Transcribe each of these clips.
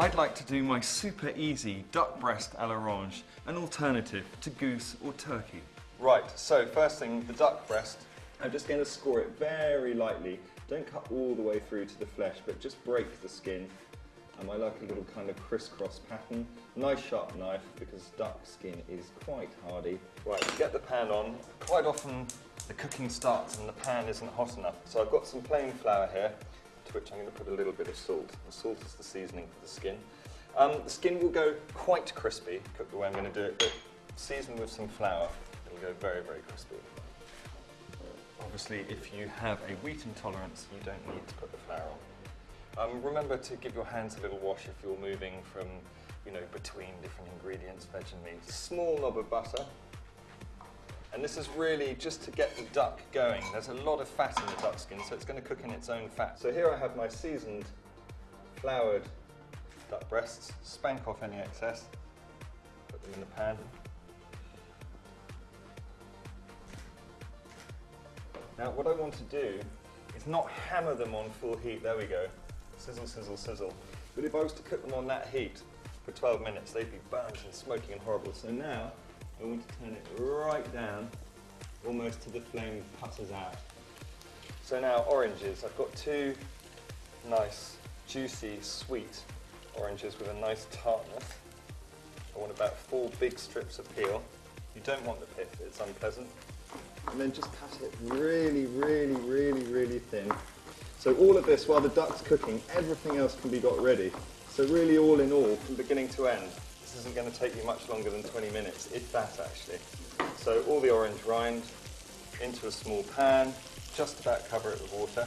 I'd like to do my super easy duck breast à l'orange, an alternative to goose or turkey. Right, so first thing, the duck breast, I'm just going to score it very lightly. Don't cut all the way through to the flesh, but just break the skin. I like a little kind of crisscross pattern. Nice sharp knife, because duck skin is quite hardy. Right, get the pan on. Quite often the cooking starts and the pan isn't hot enough. So I've got some plain flour here, to which I'm going to put a little bit of salt. The salt is the seasoning for the skin. The skin will go quite crispy, cooked the way I'm going to do it, but season with some flour, it'll go very, very crispy. Obviously, if you have a wheat intolerance, you don't need to put the flour on. Remember to give your hands a little wash if you're moving from, between different ingredients, veg and meat. A small knob of butter. And this is really just to get the duck going. There's a lot of fat in the duck skin, so it's going to cook in its own fat. So here I have my seasoned, floured duck breasts. Spank off any excess. Put them in the pan. Now what I want to do is not hammer them on full heat. There we go. Sizzle, sizzle, sizzle. But if I was to cook them on that heat for 12 minutes, they'd be burnt and smoky and horrible. So now I want to turn it right down, almost till the flame putters out. So now oranges. I've got two nice, juicy, sweet oranges with a nice tartness. I want about 4 big strips of peel. You don't want the pith, it's unpleasant. And then just cut it really, really, really, really thin. So all of this, while the duck's cooking, everything else can be got ready. So really all in all, from beginning to end, this isn't going to take you much longer than 20 minutes, if that actually. So all the orange rind into a small pan, just about cover it with water,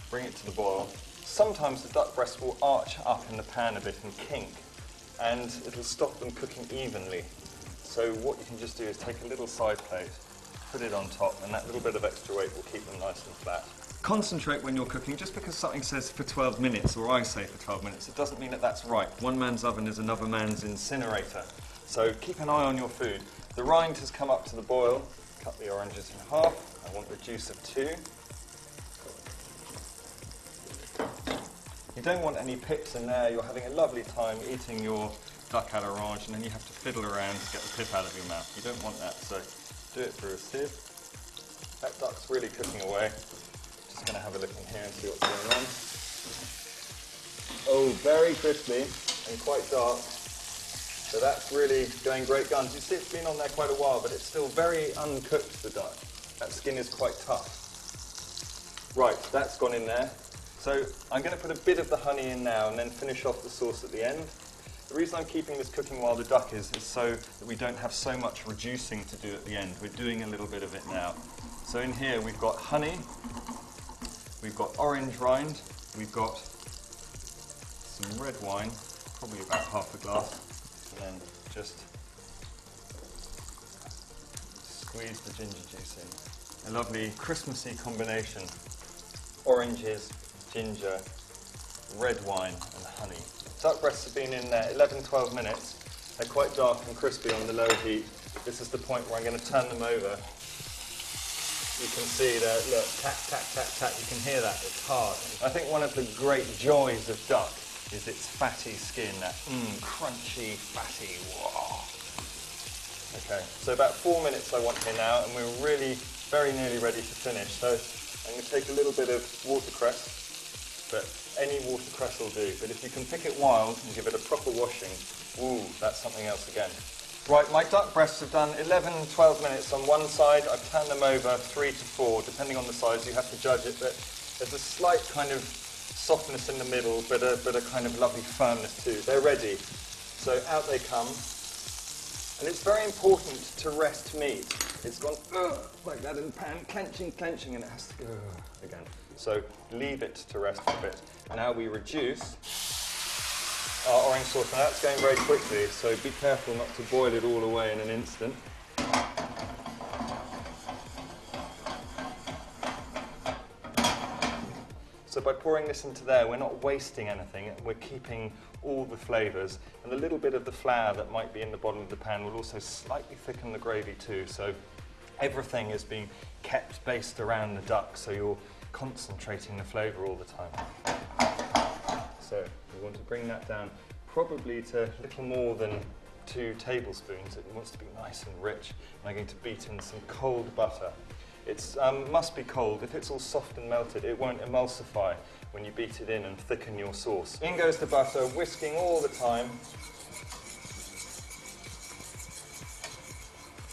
bring it to the boil. Sometimes the duck breast will arch up in the pan a bit and kink, and it'll stop them cooking evenly. So what you can just do is take a little side plate, put it on top, and that little bit of extra weight will keep them nice and flat. Concentrate when you're cooking. Just because something says for 12 minutes, or I say for 12 minutes, it doesn't mean that that's right. One man's oven is another man's incinerator. So keep an eye on your food. The rind has come up to the boil. Cut the oranges in half. I want the juice of 2. You don't want any pips in there. You're having a lovely time eating your duck à l'orange, and then you have to fiddle around to get the pip out of your mouth. You don't want that, so do it through a sieve. That duck's really cooking away. Just going to have a look in here and see what's going on. Oh, very crispy and quite dark. So that's really going great guns. You see it's been on there quite a while, but it's still very uncooked, the duck. That skin is quite tough. Right, that's gone in there. So I'm going to put a bit of the honey in now and then finish off the sauce at the end. The reason I'm keeping this cooking while the duck is so that we don't have so much reducing to do at the end. We're doing a little bit of it now. So in here we've got honey, we've got orange rind, we've got some red wine, probably about half a glass, and then just squeeze the ginger juice in. A lovely Christmassy combination. Oranges, ginger, red wine and honey. Duck breasts have been in there 11-12 minutes. They're quite dark and crispy on the low heat. This is the point where I'm going to turn them over. You can see that, look, tack, tack, tack, tack. You can hear that, it's hard. I think one of the great joys of duck is its fatty skin, that crunchy, fatty, whoa. Okay, so about 4 minutes I want here now, and we're really very nearly ready to finish. So I'm going to take a little bit of watercress, but any watercress will do. But if you can pick it wild and give it a proper washing, ooh, that's something else again. Right, my duck breasts have done 11-12 minutes on one side. I've turned them over 3 to 4, depending on the size. You have to judge it, but there's a slight kind of softness in the middle, but a kind of lovely firmness too. They're ready. So out they come. And it's very important to rest meat. It's gone like that in the pan, clenching, clenching, and it has to go again. So leave it to rest for a bit. Now we reduce our orange sauce. Now that's going very quickly, so be careful not to boil it all away in an instant. So by pouring this into there, we're not wasting anything. We're keeping all the flavours, and the little bit of the flour that might be in the bottom of the pan will also slightly thicken the gravy too. So everything is being kept based around the duck, so you're concentrating the flavour all the time. So we want to bring that down probably to a little more than 2 tablespoons. It wants to be nice and rich. And I'm going to beat in some cold butter. It must be cold. If it's all soft and melted, it won't emulsify when you beat it in and thicken your sauce. In goes the butter, whisking all the time.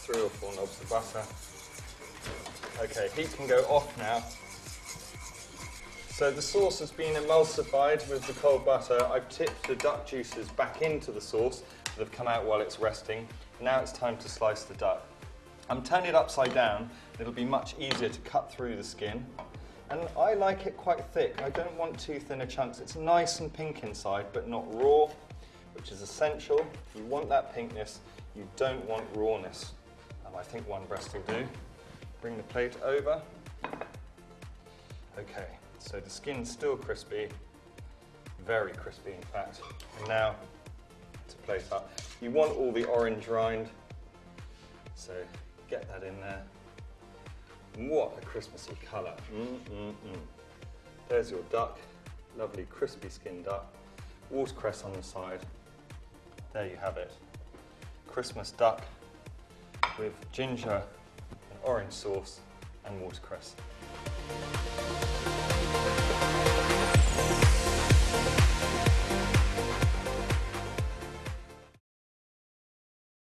3 or 4 knobs of butter. Okay, heat can go off now. So the sauce has been emulsified with the cold butter. I've tipped the duck juices back into the sauce that have come out while it's resting. Now it's time to slice the duck. I'm turning it upside down. It'll be much easier to cut through the skin. And I like it quite thick. I don't want too thin chunks. It's nice and pink inside, but not raw, which is essential. You want that pinkness. You don't want rawness. I think 1 breast will do. Bring the plate over. Okay, so the skin's still crispy, very crispy in fact. And now to plate up. You want all the orange rind, so get that in there. What a Christmassy colour. There's your duck, lovely crispy skinned duck. Watercress on the side. There you have it. Christmas duck with ginger and orange sauce and watercress.